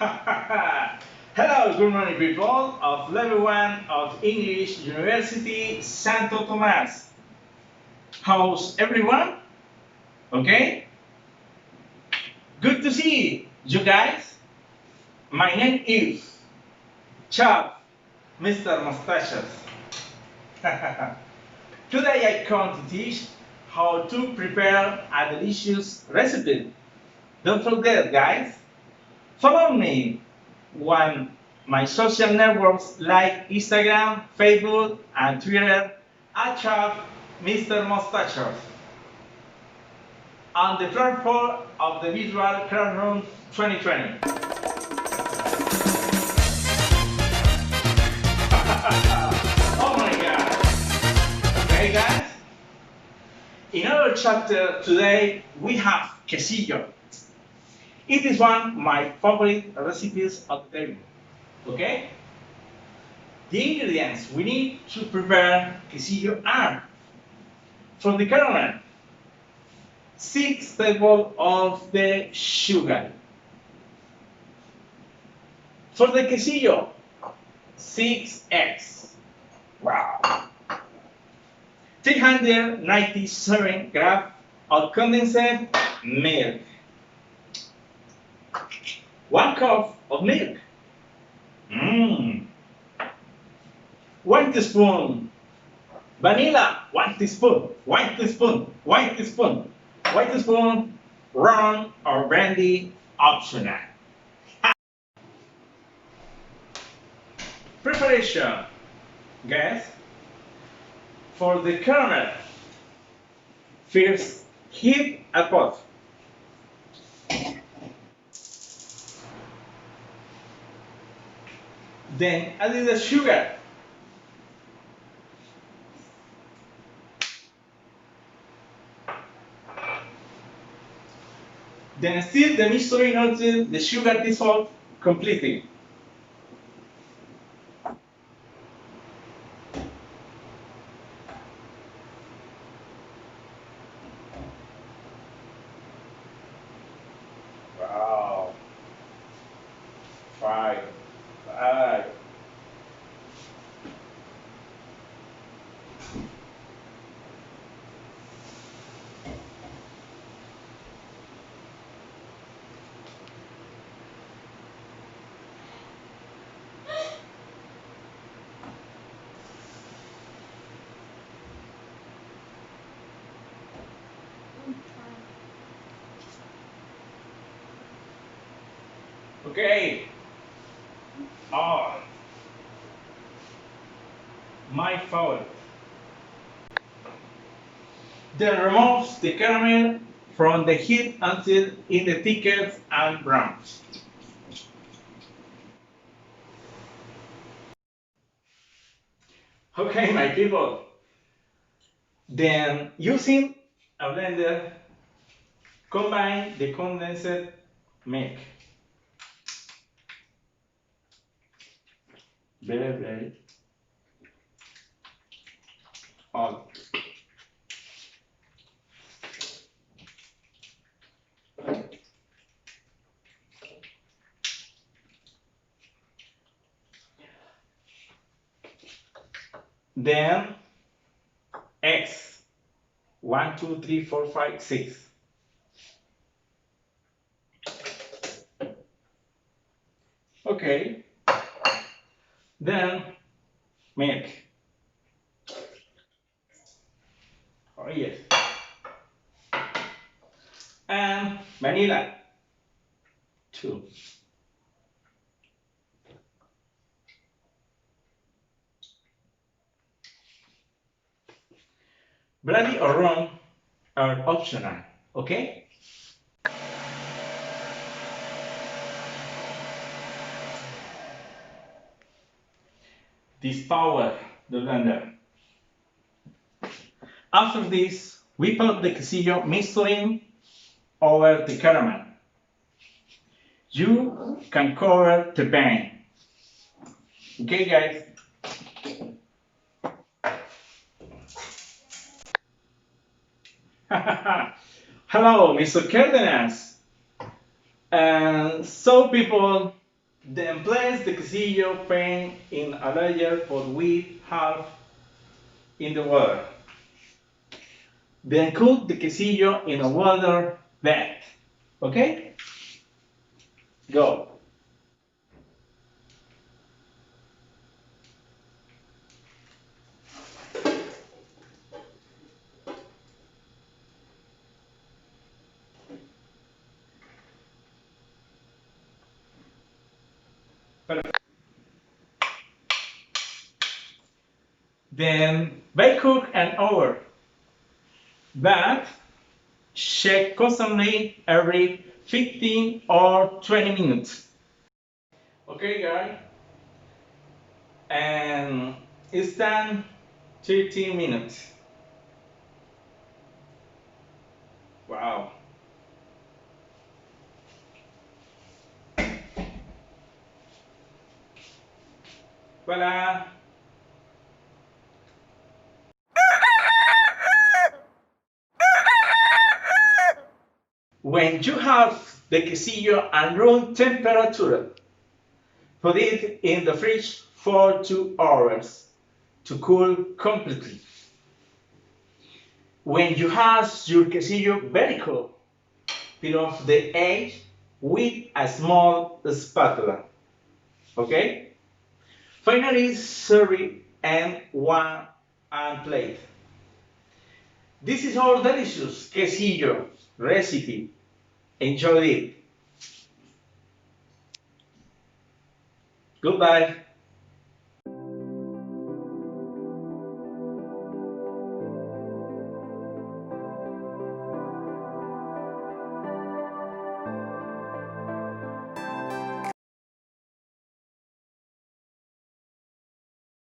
Hello, good morning people of level 1 of English University Santo Tomas. How's everyone? Okay? Good to see you guys. My name is Chap, Mr. Mustaches. Today I come to teach how to prepare a delicious recipe. Don't forget guys, follow me on my social networks like Instagram, Facebook, and Twitter at Mr. Mustaches. On the third floor of the Visual Classroom 2020. Oh my god! Okay, guys? In our chapter today, we have quesillo. It is one of my favorite recipes of the table. Okay? The ingredients we need to prepare quesillo are, for the caramel, 6 tablespoons of the sugar. For the quesillo, 6 eggs. Wow. 397 grams of condensed milk. 1 cup of milk. 1 teaspoon vanilla. 1 teaspoon. 1 teaspoon. 1 teaspoon. 1 teaspoon rum or brandy, optional. Preparation. Guys, for the caramel, first heat a pot. Then add the sugar. Then stir the mixture until the sugar dissolves completely. Wow. 5. Okay. Oh, my favorite. Then remove the caramel from the heat until it thickens and browns. Okay, my people. Then using a blender, combine the condensed milk. Very all. Then eggs. 1, 2, 3, 4, 5, 6. Okay. Then milk. Oh yes. And vanilla. 2. Brandy or rum are optional. Okay. This power the blender. After this, we put the quesillo mixture over the caramel. You can cover the pan. Okay, guys? Hello, Mr. Cardenas. And so, people, Then place the quesillo pan in a layer put with half in the water. Then cook the quesillo in a water bath. Okay? Go. Then bake cook an hour. But check constantly every 15 or 20 minutes. Okay, guys? And it's done 30 minutes. Wow. Voila. When you have the quesillo at room temperature, put it in the fridge for 2 hours to cool completely. When you have your quesillo very cold, peel off the edge with a small spatula. Okay? Finally, serve it and one and plate. This is our delicious quesillo recipe. Enjoy it. Goodbye.